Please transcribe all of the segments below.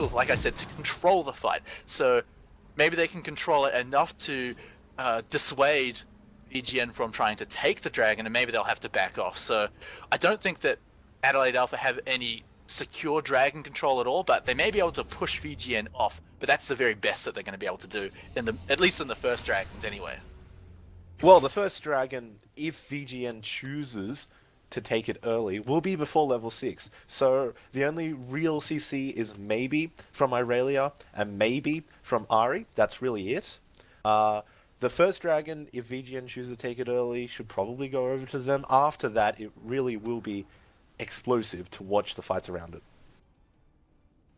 like I said, to control the fight. So maybe they can control it enough to dissuade VGN from trying to take the dragon, and maybe they'll have to back off. So I don't think that Adelaide Alpha have any secure dragon control at all, but they may be able to push VGN off. But that's the very best that they're going to be able to do, at least in the first dragons anyway. Well, the first dragon, if VGN chooses to take it early, will be before level 6. So the only real CC is maybe from Irelia and maybe from Ari. That's really it. The first dragon, if VGN chooses to take it early, should probably go over to them. After that, it really will be explosive to watch the fights around it.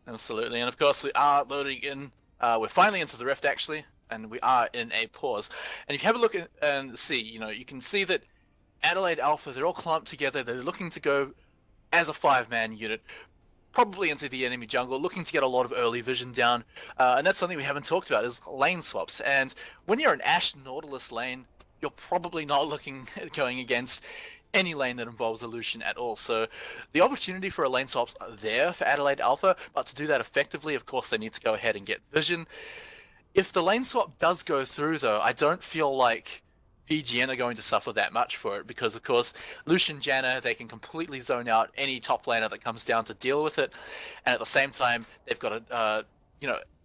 Absolutely, and of course we are loading in. We're finally into the rift actually, and we are in a pause. And if you have a look at, and see, you can see that Adelaide Alpha, they're all clumped together. They're looking to go as a 5-man unit, probably into the enemy jungle, looking to get a lot of early vision down. And that's something we haven't talked about, is lane swaps. And when you're an Ashe Nautilus lane, you're probably not looking at going against any lane that involves a Lucian at all. So the opportunity for a lane swap's there for Adelaide Alpha, but to do that effectively, of course, they need to go ahead and get vision. If the lane swap does go through, though, I don't feel like VGN are going to suffer that much for it, because, of course, Lucian Janna, they can completely zone out any top laner that comes down to deal with it, and at the same time, they've got a,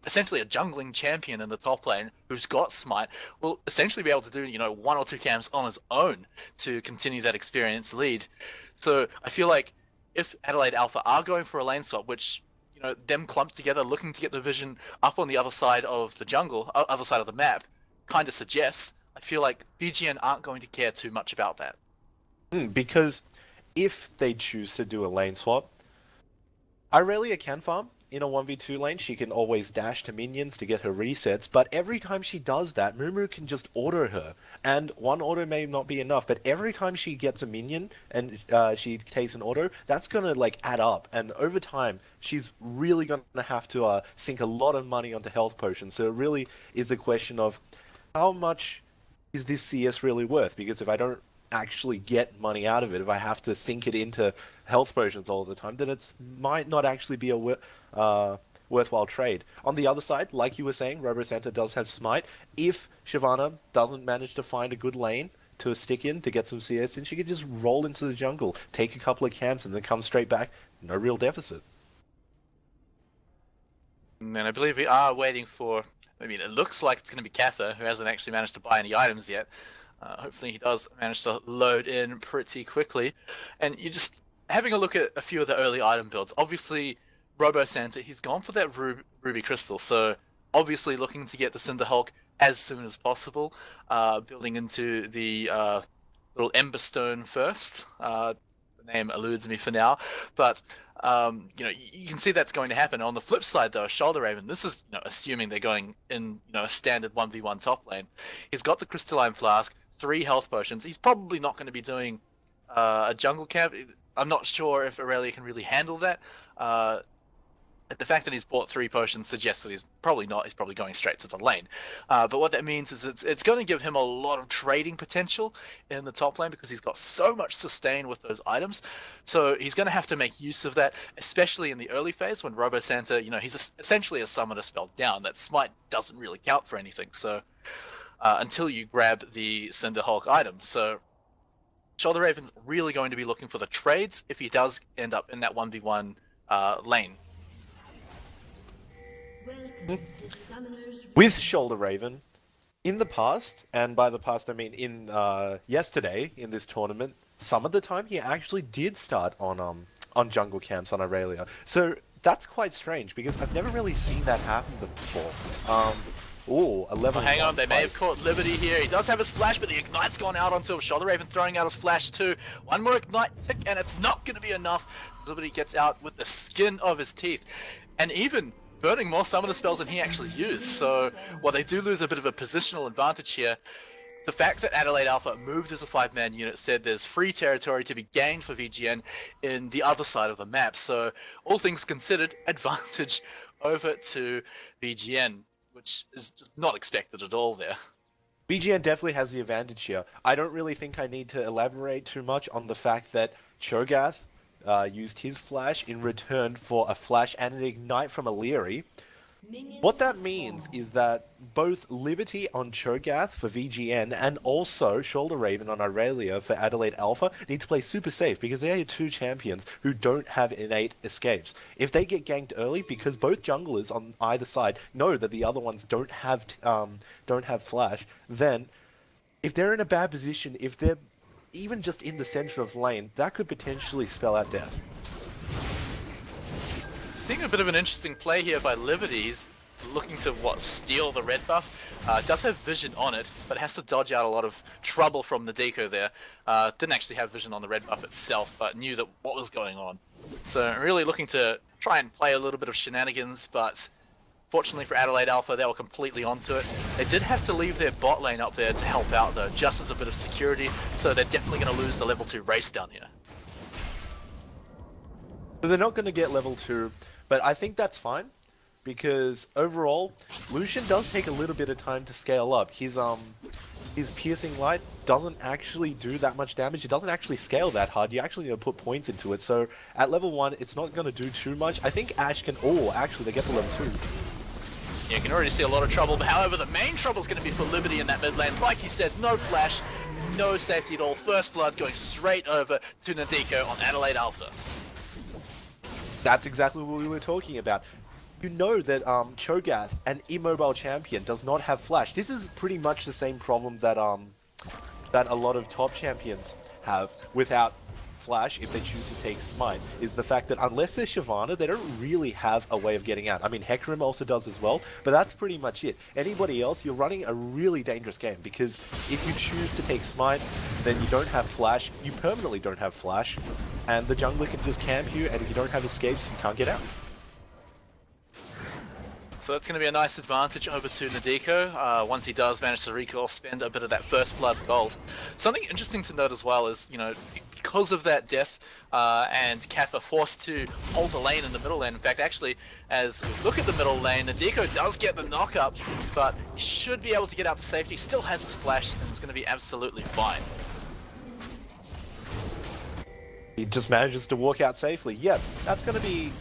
essentially a jungling champion in the top lane who's got Smite, will essentially be able to do, 1 or 2 camps on his own to continue that experience lead. So I feel like if Adelaide Alpha are going for a lane swap, which, them clumped together looking to get the vision up on the other side of the jungle, other side of the map, kind of suggests, I feel like VGN aren't going to care too much about that. Because if they choose to do a lane swap, Irelia can farm in a 1v2 lane. She can always dash to minions to get her resets, but every time she does that, Mumu can just auto her. And one auto may not be enough, but every time she gets a minion and she takes an auto, that's gonna add up. And over time, she's really gonna have to sink a lot of money onto health potions. So it really is a question of how much is this CS really worth? Because if I don't actually get money out of it, if I have to sink it into health potions all the time, then it might not actually be a worthwhile trade. On the other side, like you were saying, Robo Santa does have Smite. If Shyvana doesn't manage to find a good lane to stick in to get some CS, then she can just roll into the jungle, take a couple of camps, and then come straight back. No real deficit. And I believe we are waiting for, it looks like it's going to be Katha, who hasn't actually managed to buy any items yet. Hopefully he does manage to load in pretty quickly. And you're just having a look at a few of the early item builds. Obviously, Robo Santa, he's gone for that Ruby Crystal, so obviously looking to get the Cinder Hulk as soon as possible, building into the little Ember Stone first. The name eludes me for now, but you can see that's going to happen. On the flip side, though, Shoulder Raven, this is assuming they're going in a standard 1v1 top lane. He's got the Crystalline Flask, 3 health potions. He's probably not going to be doing a jungle camp. I'm not sure if Aurelia can really handle that. The fact that he's bought 3 potions suggests that he's probably not. He's probably going straight to the lane. But what that means is it's going to give him a lot of trading potential in the top lane, because he's got so much sustain with those items. So he's going to have to make use of that, especially in the early phase when Robo Santa, he's essentially a summoner spell down. That Smite doesn't really count for anything. So until you grab the Cinder Hulk item. So Shoulder Raven's really going to be looking for the trades if he does end up in that 1v1 lane. With Shoulder Raven, in the past, and by the past I mean in yesterday in this tournament, some of the time he actually did start on jungle camps on Aurelia. So that's quite strange, because I've never really seen that happen before. A level. Hang on, they may have caught Liberty here. He does have his flash, but the Ignite's gone out onto Shoulder Raven, throwing out his flash too. One more Ignite tick, and it's not going to be enough. Liberty gets out with the skin of his teeth, and even burning more summoner spells than he actually used. So while they do lose a bit of a positional advantage here, the fact that Adelaide Alpha moved as a 5-man unit said there's free territory to be gained for VGN in the other side of the map. So all things considered, advantage over to VGN, which is just not expected at all there. VGN definitely has the advantage here. I don't really think I need to elaborate too much on the fact that Cho'Gath used his flash in return for a flash and an ignite from a Leary. What that means is that both Liberty on Cho'Gath for VGN and also Shoulder Raven on Aurelia for Adelaide Alpha need to play super safe because they are two champions who don't have innate escapes. If they get ganked early, because both junglers on either side know that the other ones don't have flash, then if they're in a bad position, if they're even just in the center of lane, that could potentially spell out death. Seeing a bit of an interesting play here by Liberty. He's looking to, steal the red buff. Does have vision on it, but has to dodge out a lot of trouble from Nadeko there. Didn't actually have vision on the red buff itself, but knew that what was going on. So really looking to try and play a little bit of shenanigans, but fortunately for Adelaide Alpha, they were completely onto it. They did have to leave their bot lane up there to help out though, just as a bit of security, so they're definitely going to lose the level 2 race down here. So they're not going to get level 2, but I think that's fine, because overall, Lucian does take a little bit of time to scale up. His piercing light doesn't actually do that much damage. It doesn't actually scale that hard. You actually need to put points into it. So at level 1, it's not going to do too much. I think Ash can... Oh, actually, they get to level 2. Yeah, you can already see a lot of trouble, but however, the main trouble is going to be for Liberty in that mid lane. Like you said, no flash, no safety at all. First blood going straight over to Nadeko on Adelaide Alpha. That's exactly what we were talking about. You know that Cho'Gath, an immobile champion, does not have flash. This is pretty much the same problem that that a lot of top champions have without flash if they choose to take smite, is the fact that unless they're Shyvana, they don't really have a way of getting out. I mean, Hecarim also does as well, but that's pretty much it. Anybody else, you're running a really dangerous game, because if you choose to take smite, then you don't have flash, you permanently don't have flash, and the jungler can just camp you, and if you don't have escapes, you can't get out. So that's going to be a nice advantage over to Nadeko. Once he does manage to recall, spend a bit of that first blood gold. Something interesting to note as well is, you know, because of that death and Kafa forced to hold the lane in the middle lane. In fact, actually, as we look at the middle lane, Nadeko does get the knock up, but he should be able to get out to safety. Still has his flash and is going to be absolutely fine. He just manages to walk out safely. Yeah, that's going to be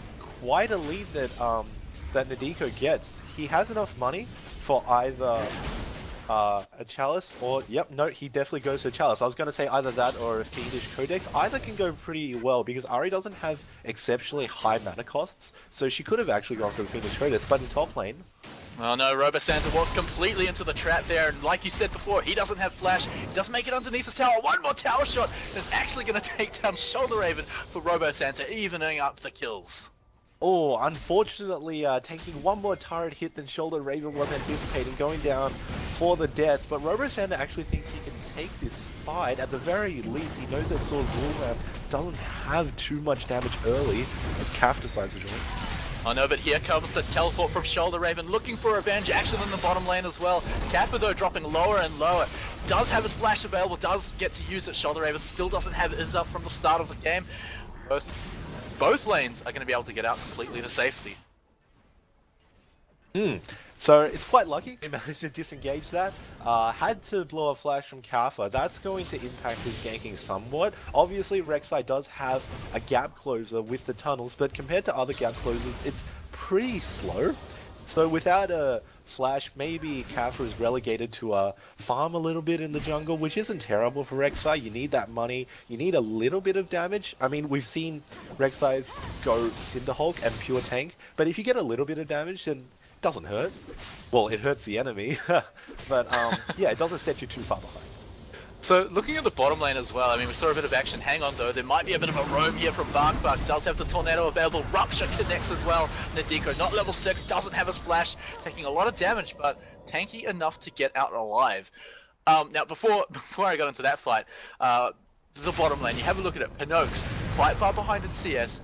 quite a lead that that Nadeko gets. He has enough money for either a Chalice or... Yep, no, he definitely goes to a Chalice. I was going to say either that or a Fiendish Codex. Either can go pretty well, because Ahri doesn't have exceptionally high mana costs, so she could have actually gone for the Fiendish Codex, but in top lane... Oh no, RoboSanta walks completely into the trap there, and like you said before, he doesn't have flash, he doesn't make it underneath his tower. One more tower shot is actually going to take down Shoulder Raven for RoboSanta, evening up the kills. Oh, unfortunately, taking one more turret hit than Shoulder Raven was anticipating, going down for the death, but RoboSanta actually thinks he can take this fight. At the very least, he knows that Swords Zulman doesn't have too much damage early, as Kaf decides to join. Oh no, but here comes the teleport from Shoulder Raven, looking for revenge action in the bottom lane as well. Kappa though dropping lower and lower. Does have his flash available, does get to use it. Shoulder Raven still doesn't have his up from the start of the game. Both lanes are going to be able to get out completely to safety. So it's quite lucky he managed to disengage that. Had to blow a flash from Kafa. That's going to impact his ganking somewhat. Obviously, Rek'Sai does have a gap closer with the tunnels, but compared to other gap closers, it's pretty slow. So without a flash, maybe Kafa is relegated to farm a little bit in the jungle, which isn't terrible for Rek'Sai. You need that money. You need a little bit of damage. I mean, we've seen Rek'Sai's go Cinderhulk and pure tank, but if you get a little bit of damage, then it doesn't hurt. Well, it hurts the enemy, but yeah, it doesn't set you too far behind. So, looking at the bottom lane as well, I mean, we saw a bit of action. Hang on, though. There might be a bit of a roam here from Bark. Does have the Tornado available. Rupture connects as well. Nadeko, not level 6, doesn't have his flash. Taking a lot of damage, but tanky enough to get out alive. Now, before I got into that fight, the bottom lane, you have a look at it. Pinox, quite far behind in CS,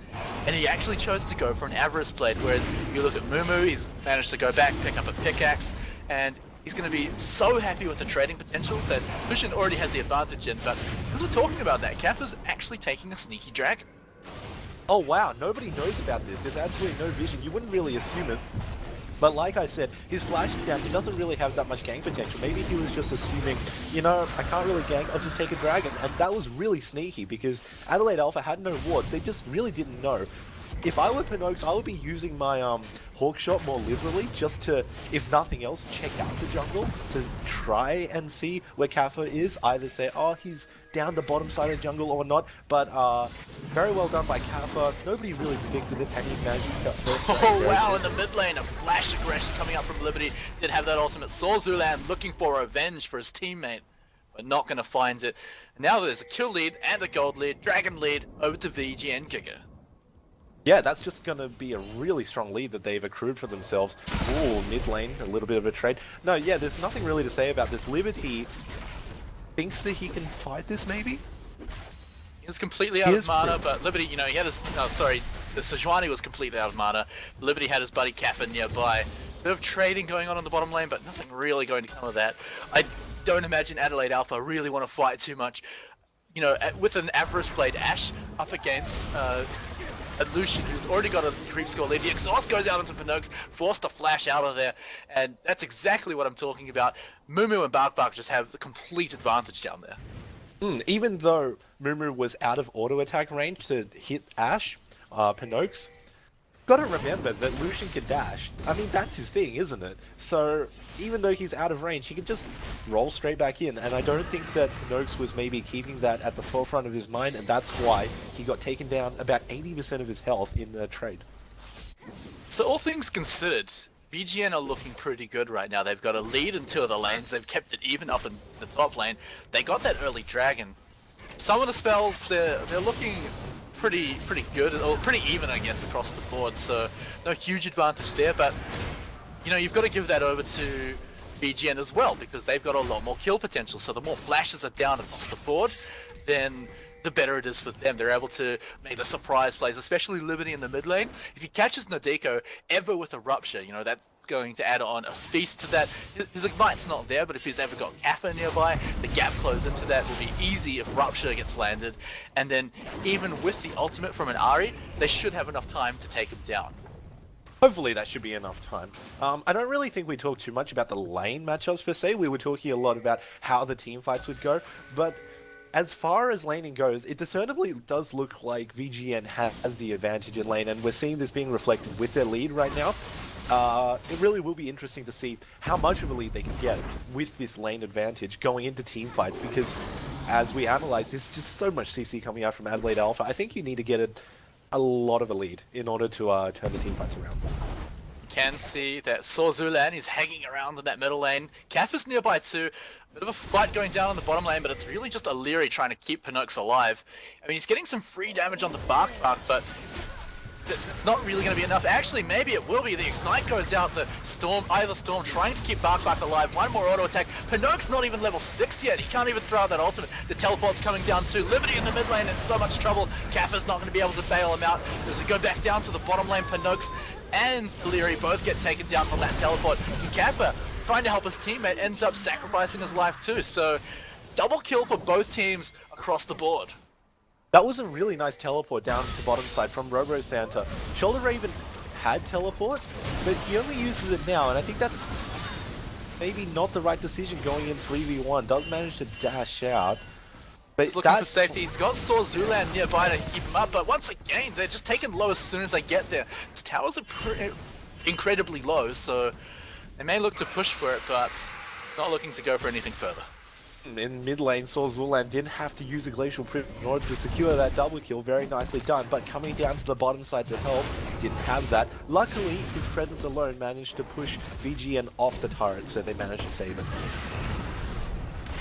and he actually chose to go for an Avarice Blade, whereas you look at Mumu, he's managed to go back, pick up a pickaxe, and he's going to be so happy with the trading potential that Lucian already has the advantage in, but as we're talking about that, Kafa's actually taking a sneaky dragon. Oh wow, nobody knows about this. There's absolutely no vision. You wouldn't really assume it. But like I said, his flash is down. He doesn't really have that much gank potential. Maybe he was just assuming, you know, I can't really gank, I'll just take a dragon. And that was really sneaky because Adelaide Alpha had no wards. They just really didn't know. If I were Pinox, I would be using my Hawk Shot more liberally just to, if nothing else, check out the jungle to try and see where Kaffa is. Either say, oh, he's down the bottom side of jungle or not. But very well done by Kaffa. Nobody really predicted it, and he managed to get first. Oh wow, in the mid lane, a flash aggression coming up from Liberty. Did have that ultimate. Saw Zulan looking for revenge for his teammate, but not going to find it. Now there's a kill lead and a gold lead, dragon lead over to VGN.GIGA. Yeah, that's just going to be a really strong lead that they've accrued for themselves. Ooh, mid lane, a little bit of a trade. No, yeah, there's nothing really to say about this. Liberty thinks that he can fight this, maybe? He's completely out of mana, but Liberty, you know, he had his... Oh, sorry, the Sejuani was completely out of mana. Liberty had his buddy Kaffa nearby. Bit of trading going on in the bottom lane, but nothing really going to come of that. I don't imagine Adelaide Alpha really want to fight too much. You know, with an Avarice Blade Ashe up against... a Lucian who's already got a creep score lead. The exhaust goes out into Pinox, forced to flash out of there, and that's exactly what I'm talking about. Mumu and Bark just have the complete advantage down there. Even though Mumu was out of auto attack range to hit Ashe, Pinox, gotta remember that Lucian can dash. I mean, that's his thing, isn't it? So even though he's out of range, he can just roll straight back in, and I don't think that Pinox was maybe keeping that at the forefront of his mind, and that's why he got taken down about 80% of his health in the trade. So all things considered, VGN are looking pretty good right now. They've got a lead in 2 of the lanes, they've kept it even up in the top lane. They got that early dragon. Some of the spells, they're looking pretty good, or pretty even, I guess, across the board, so no huge advantage there, but you know, you've got to give that over to VGN as well, because they've got a lot more kill potential, so the more flashes are down across the board, then the better it is for them. They're able to make the surprise plays, especially Liberty in the mid lane. If he catches Nadeko ever with a Rupture, you know, that's going to add on a feast to that. His Ignite's not there, but if he's ever got Kaffa nearby, the gap close into that will be easy if Rupture gets landed. And then even with the ultimate from an Ahri, they should have enough time to take him down. Hopefully that should be enough time. I don't really think we talked too much about the lane matchups per se. We were talking a lot about how the team fights would go, but as far as laning goes, it discernibly does look like VGN has the advantage in lane, and we're seeing this being reflected with their lead right now. It really will be interesting to see how much of a lead they can get with this lane advantage going into team fights, because as we analyze, there's just so much CC coming out from Adelaide Alpha. I think you need to get a lot of a lead in order to turn the team fights around. Can see that Saw Zulan is hanging around in that middle lane. Kaffa's nearby too. Bit of a fight going down on the bottom lane, but it's really just Illyri trying to keep Pinox alive. I mean, he's getting some free damage on the Bark, but it's not really going to be enough. Actually, maybe it will be. The Ignite goes out, the Storm, either Storm trying to keep Bark alive. One more auto attack. Pinox not even level 6 yet. He can't even throw out that ultimate. The teleport's coming down too. Liberty in the mid lane in so much trouble. Kaffa's not going to be able to bail him out. As we go back down to the bottom lane, Pinox and Illyri both get taken down from that teleport. And Kaffa, trying to help his teammate, ends up sacrificing his life too. So, double kill for both teams across the board. That was a really nice teleport down to the bottom side from Robo Santa. Shoulder Raven had teleport, but he only uses it now, and I think that's maybe not the right decision going in 3v1. Does manage to dash out. But he's looking for safety. He's got Saw Zulan nearby to keep him up, but once again, they're just taken low as soon as they get there. His towers are incredibly low, so they may look to push for it, but not looking to go for anything further. In mid lane, Saw Zulan didn't have to use a Glacial Priv in order to secure that double kill. Very nicely done, but coming down to the bottom side to help, didn't have that. Luckily, his presence alone managed to push VGN off the turret, so they managed to save it.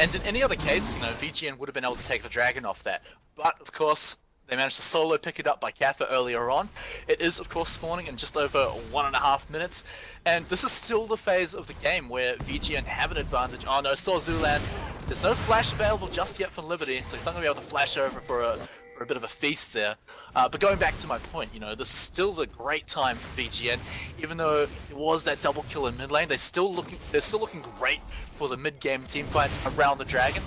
And in any other case, you know, VGN would have been able to take the dragon off that. But, of course, they managed to solo pick it up by Kaffa earlier on. It is, of course, spawning in just over 1.5 minutes. And this is still the phase of the game where VGN have an advantage. Oh no, Saw Zulan. There's no flash available just yet for Liberty, so he's not going to be able to flash over for a bit of a feast there. But going back to my point, you know, this is still the great time for VGN. Even though it was that double kill in mid lane, they're still looking great for the mid-game team fights around the dragon.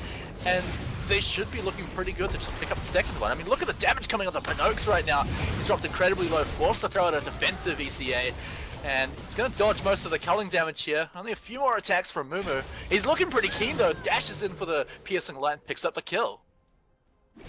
And they should be looking pretty good to just pick up the second one. I mean, look at the damage coming on the Pinox right now. He's dropped incredibly low, forced to throw out a defensive ECA. And he's going to dodge most of the culling damage here. Only a few more attacks from Mumu. He's looking pretty keen though. Dashes in for the piercing light and picks up the kill.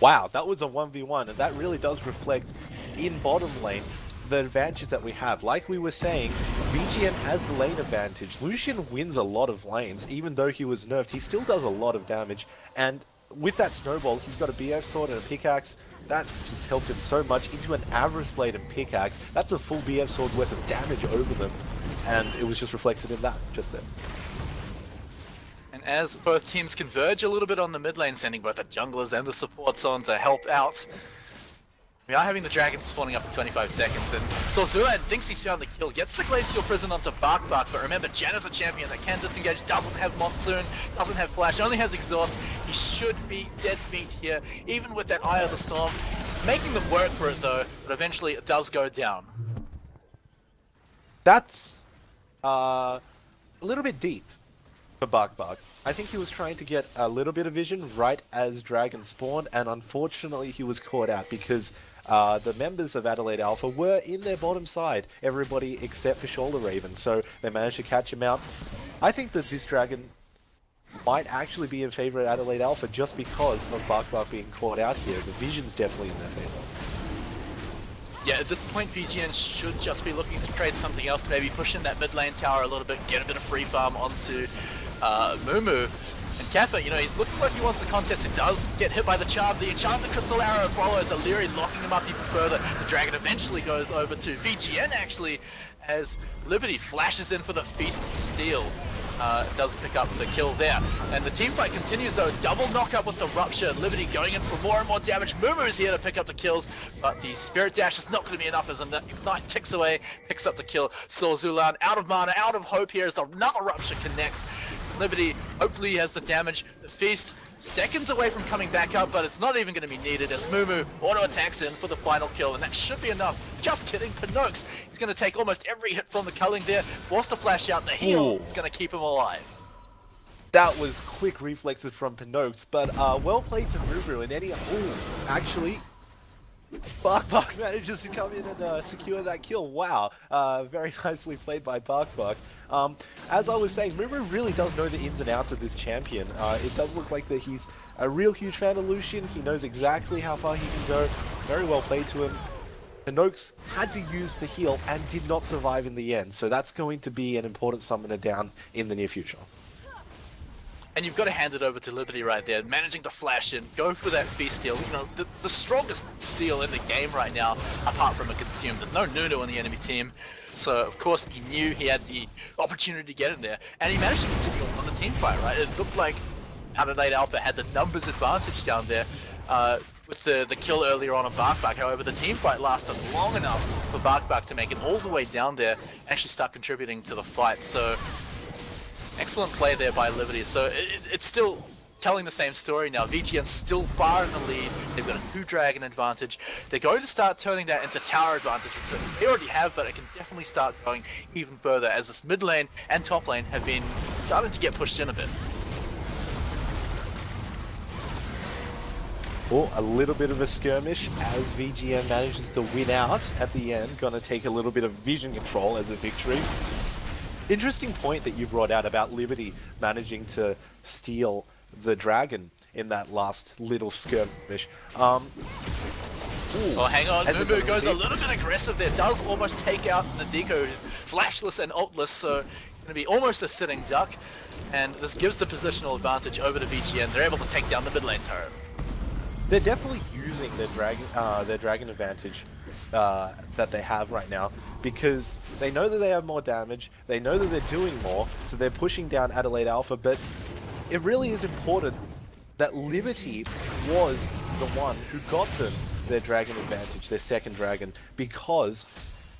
Wow, that was a 1v1, and that really does reflect in bottom lane the advantage that we have. Like we were saying, VGN has the lane advantage. Lucian wins a lot of lanes. Even though he was nerfed, he still does a lot of damage. And with that snowball, he's got a BF sword and a pickaxe. That just helped him so much into an Avarice Blade and pickaxe. That's a full BF sword worth of damage over them. And it was just reflected in that, just then. And as both teams converge a little bit on the mid lane, sending both the junglers and the supports on to help out, we are having the dragons spawning up in 25 seconds, and Sorzulan thinks he's found the kill, gets the Glacial Prison onto Bark, but remember, Jan is a champion that can disengage, doesn't have Monsoon, doesn't have Flash, only has Exhaust. He should be dead meat here, even with that Eye of the Storm. Making them work for it though, but eventually it does go down. That's a little bit deep for Bark. I think he was trying to get a little bit of vision right as Dragon spawned, and unfortunately he was caught out because the members of Adelaide Alpha were in their bottom side, everybody except for Shoulder Raven, so they managed to catch him out. I think that this Dragon might actually be in favor of Adelaide Alpha just because of Bark being caught out here. The vision's definitely in their favor. Yeah, at this point VGN should just be looking to trade something else, maybe push in that mid lane tower a little bit, get a bit of free farm onto Mumu. And Kaffa, you know, he's looking like he wants the contest. He does get hit by the charm. The Enchanted Crystal Arrow follows Illyri, locking him up even further. The Dragon eventually goes over to VGN, actually, as Liberty flashes in for the Feast Steal. Does pick up the kill there. And the team fight continues though. Double knockup with the Rupture. Liberty going in for more and more damage. Mumu's here to pick up the kills, but the Spirit Dash is not going to be enough as Ignite ticks away, picks up the kill. Sorzulan out of mana, out of hope here as another Rupture connects. Liberty hopefully has the damage. The Feast seconds away from coming back up, but it's not even going to be needed as Mumu auto attacks in for the final kill, and that should be enough. Just kidding, Pinox, he's going to take almost every hit from the culling there, forced to flash out, the heal is going to keep him alive. That was quick reflexes from Pinox, but well played to Mumu and any... actually... Bark manages to come in and secure that kill. Wow, very nicely played by Bark. As I was saying, Mumu really does know the ins and outs of this champion. It does look like that he's a real huge fan of Lucian. He knows exactly how far he can go. Very well played to him. Pinox had to use the heal and did not survive in the end, so that's going to be an important summoner down in the near future. And you've got to hand it over to Liberty right there, managing to flash in, go for that Feast steal. You know, the strongest steal in the game right now, apart from a Consume. There's no Nunu on the enemy team, so of course he knew he had the opportunity to get in there, and he managed to continue on the team fight, right? It looked like Adelaide Alpha had the numbers advantage down there with the kill earlier on of Bark. However, the team fight lasted long enough for Bark to make it all the way down there, actually start contributing to the fight. So excellent play there by Liberty. So it's still telling the same story now. VGN's still far in the lead. They've got a 2-dragon advantage. They're going to start turning that into tower advantage, which they already have, but it can definitely start going even further as this mid lane and top lane have been starting to get pushed in a bit. Oh, a little bit of a skirmish as VGN manages to win out at the end. Gonna take a little bit of vision control as a victory. Interesting point that you brought out about Liberty managing to steal the dragon in that last little skirmish. Oh, hang on, Mumu goes a little bit aggressive there, does almost take out Nadeko, who's flashless and ultless, so going to be almost a sitting duck, and this gives the positional advantage over to VGN. They're able to take down the mid lane turret. They're definitely using their dragon advantage that they have right now, because they know that they have more damage, they know that they're doing more, so they're pushing down Adelaide Alpha, but it really is important that Liberty was the one who got them their dragon advantage, their second dragon, because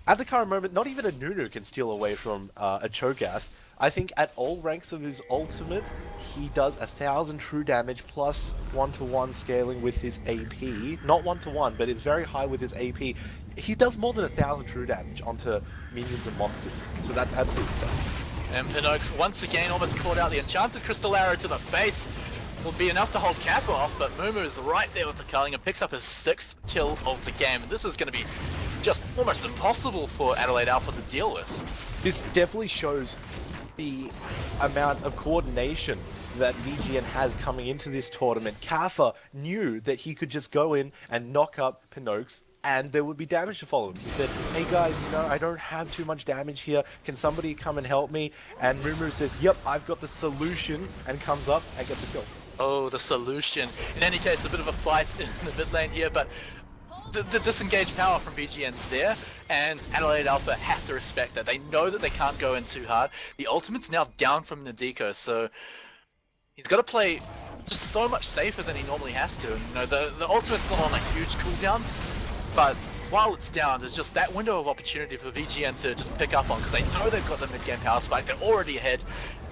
at the current moment, not even a Nunu can steal away from a Cho'Gath. I think at all ranks of his ultimate, he does 1,000 true damage plus 1-to-1 scaling with his AP. Not 1-to-1, but it's very high with his AP. He does more than 1,000 true damage onto minions and monsters, so that's absolutely insane. And Pinox once again almost caught out. The Enchanted Crystal Arrow to the face will be enough to hold Kappa off, but Mumu is right there with the culling and picks up his 6th kill of the game. And this is going to be just almost impossible for Adelaide Alpha to deal with. This definitely shows the amount of coordination that VGN has coming into this tournament. Kaffa knew that he could just go in and knock up Pinox and there would be damage to follow him. He said, hey guys, you know, I don't have too much damage here. Can somebody come and help me? And Mumu says, yep, I've got the solution, and comes up and gets a kill. Oh, the solution. In any case, a bit of a fight in the mid lane here, but the disengaged power from VGN's there, and Adelaide Alpha have to respect that. They know that they can't go in too hard. The ultimate's now down from Nadiko, so he's got to play just so much safer than he normally has to. And, you know, the ultimate's not on a huge cooldown, but while it's down, there's just that window of opportunity for VGN to just pick up on, because they know they've got the mid-game power spike. They're already ahead.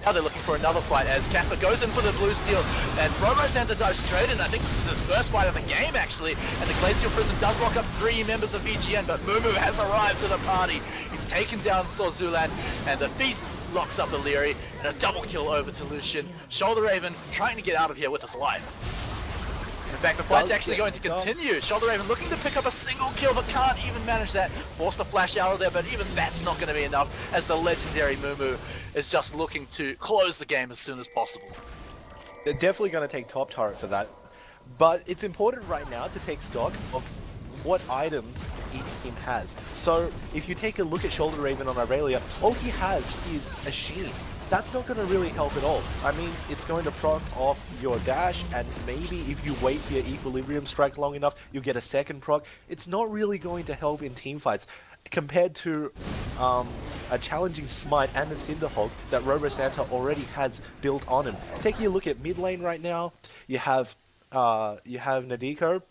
Now they're looking for another fight as Kaffa goes in for the blue steal, and Robosanta dives straight in. I think this is his first fight of the game, actually, and the Glacial Prison does lock up 3 members of VGN, but Mumu has arrived to the party. He's taken down Sorzulan, and the Feast locks up the Leary, and a double kill over to Lucian. Shoulder Raven trying to get out of here with his life. In fact, the fight's actually going to continue. Shoulder Raven looking to pick up a single kill, but can't even manage that. Force the flash out of there, but even that's not going to be enough, as the legendary Mumu is just looking to close the game as soon as possible. They're definitely going to take top turret for that. But it's important right now to take stock of what items each team has. So if you take a look at Shoulder Raven on Aurelia, all he has is a Sheen. That's not going to really help at all. I mean, it's going to proc off your dash, and maybe if you wait for your Equilibrium strike long enough, you'll get a second proc. It's not really going to help in team fights compared to a challenging Smite and a Cinderhog that Robosanta already has built on him. Taking a look at mid lane right now, you have Nadiko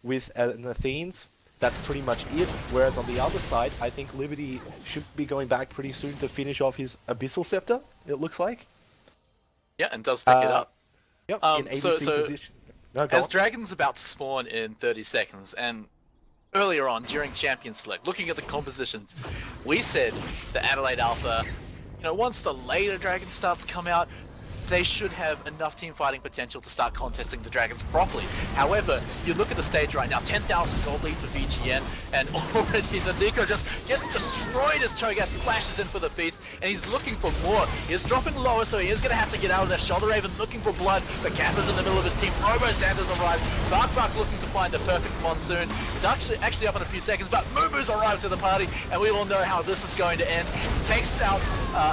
with an Athenes. That's pretty much it. Whereas on the other side, I think Liberty should be going back pretty soon to finish off his Abyssal Scepter, it looks like. Yeah, and does pick it up. Yep, in ABC position. No, as Dragon's about to spawn in 30 seconds, and earlier on during Champion Select, looking at the compositions, we said that Adelaide Alpha, you know, once the later Dragons start to come out, they should have enough team fighting potential to start contesting the Dragons properly. However, you look at the stage right now, 10,000 gold lead for VGN, and already Nadiko just gets destroyed as Cho'Gath flashes in for the Feast, and he's looking for more. He is dropping lower, so he is going to have to get out of there. Shoulder Raven looking for blood, but Kappa's in the middle of his team. Robosander's arrived. Bark looking to find the perfect monsoon. It's actually up in a few seconds, but Mumu's arrived to the party, and we all know how this is going to end. Takes out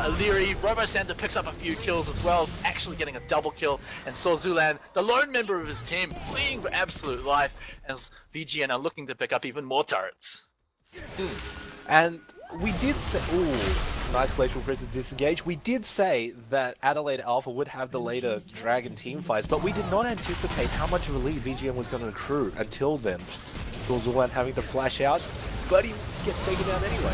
Illyri. Robosander picks up a few kills as well, actually getting a double kill, and Sorzulan, the lone member of his team, fleeing for absolute life as VGN are looking to pick up even more turrets. And we did say, ooh, nice Glacial Prison disengage. We did say that Adelaide Alpha would have the later Dragon team fights, but we did not anticipate how much of a lead VGN was going to accrue until then. Sorzulan having to flash out, but he gets taken down anyway.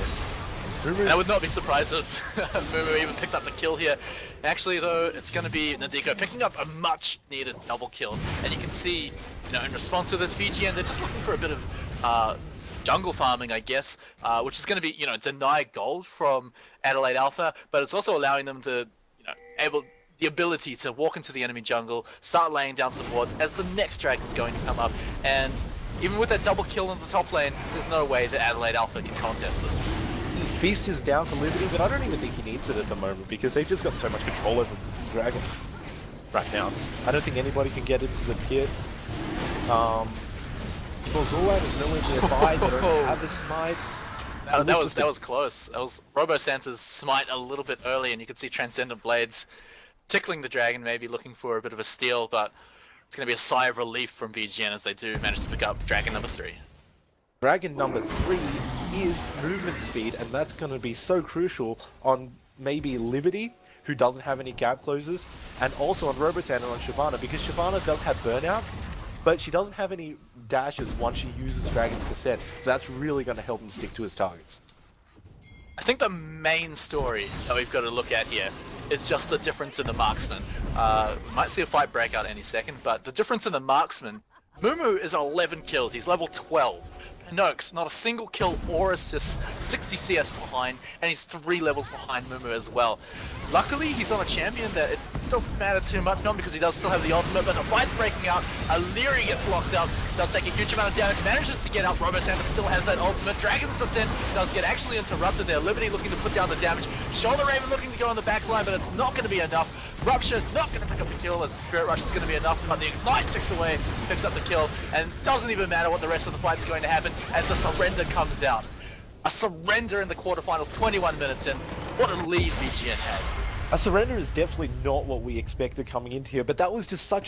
And I would not be surprised if Mumu even picked up the kill here. Actually, though, it's going to be Nadiko picking up a much-needed double kill. And you can see, you know, in response to this, VGN, they're just looking for a bit of jungle farming, I guess, which is going to be, you know, deny gold from Adelaide Alpha, but it's also allowing them to, you know, the ability to walk into the enemy jungle, start laying down some wards as the next dragon's going to come up. And even with that double kill in the top lane, there's no way that Adelaide Alpha can contest this. Feast is down for Liberty, but I don't even think he needs it at the moment because they've just got so much control over Dragon right now. I don't think anybody can get into the pit. Sorzulan is nowhere nearby. They don't have a smite. That was close. That was Robosanta's smite a little bit early, and you could see Transcendent Blades tickling the Dragon, maybe looking for a bit of a steal, but it's going to be a sigh of relief from VGN as they do manage to pick up Dragon number 3. Dragon number 3 is movement speed, and that's going to be so crucial on maybe Liberty, who doesn't have any gap closers, and also on Robosanta and on Shyvana, because Shyvana does have burnout, but she doesn't have any dashes once she uses Dragon's Descent, so that's really going to help him stick to his targets. I think the main story that we've got to look at here is just the difference in the marksman. We might see a fight break out any second, but the difference in the marksman, Mumu is 11 kills, he's level 12. Noakes, not a single kill or assist, 60 CS behind, and he's 3 levels behind Mumu as well. Luckily, he's on a champion that doesn't matter too much, not because he does still have the ultimate, but the fight's breaking out. Illyri gets locked up, does take a huge amount of damage, manages to get out. RoboSander still has that ultimate. Dragon's Descent does get actually interrupted there. Liberty looking to put down the damage. Shoulder Raven looking to go on the back line, but it's not going to be enough. Rupture not going to pick up the kill as the Spirit Rush is going to be enough, but the Ignite ticks away, picks up the kill, and doesn't even matter what the rest of the fight is going to happen as the surrender comes out. A surrender in the quarterfinals, 21 minutes in. What a lead VGN had. A surrender is definitely not what we expected coming into here, but that was just such